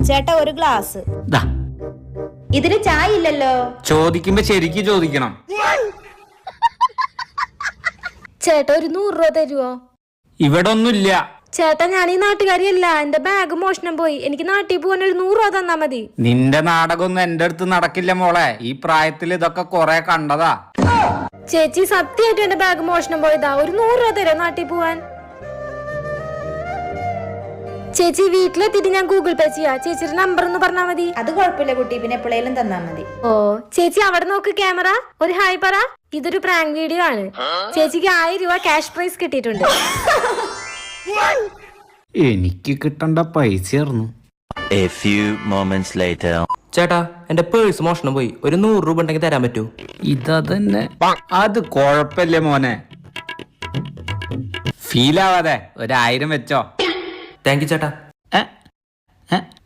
ചേട്ടാ ഒരു ഗ്ലാസ്. ദാ, ഇതിന് ചായ ഇല്ലല്ലോ. ചോദിക്കുമ്പോ ശരിക്ക് ചോദിക്കണം. ചേട്ടാ ഒരു 100 രൂപ തരുവോ? ഇവിടെ ഒന്നുമില്ല. ചേട്ടാ ഞാൻ ഈ നാട്ടുകാരിയല്ല, എന്റെ ബാഗ് മോഷണം പോയി. എനിക്ക് നാട്ടിൽ പോകാൻ ഒരു 100 രൂപ തന്നാ മതി. നിന്റെ നാടകമൊന്നും എന്റെ അടുത്ത് നടക്കില്ല മോളെ. ഈ പ്രായത്തിൽ ഇതൊക്കെ കൊറേ കണ്ടതാ. ചേച്ചി സത്യമായിട്ടും എന്റെ ബാഗ് മോഷണം പോയതാ. ഒരു 100 രൂപ തരോ നാട്ടിൽ പോവാൻ? ചേച്ചി വീട്ടിലെത്തിയിട്ട് ഞാൻ ഗൂഗിൾ പേ ചെയ്യാ. ചേച്ചിയുടെ നമ്പർ ഒന്ന് പറഞ്ഞാ മതി. അത് കുഴപ്പമില്ല കുട്ടി, പിന്നെ എപ്പോഴേലും തന്നാ മതി. ഓ ചേച്ചി അവിടെ നോക്ക് ക്യാമറ. ഒരു ഹായ് പറ. ഇതൊരു പ്രാങ്ക് വീഡിയോ ആണ്. ചേച്ചിക്ക് 1000 രൂപ ക്യാഷ് പ്രൈസ് കിട്ടിയിട്ടുണ്ട്. എനിക്ക് കിട്ടണ്ട പൈസയായിരുന്നു. ചേട്ടാ എന്റെ പേഴ്സ് മോഷണം പോയി. ഒരു 100 രൂപ ഉണ്ടെങ്കിൽ തരാൻ പറ്റൂ? ഇതന്നെ. അത് കൊഴപ്പല്ലേ മോനെ, ഫീലാവാതെ 1000 വെച്ചോ. താങ്ക് യു ചേട്ടാ.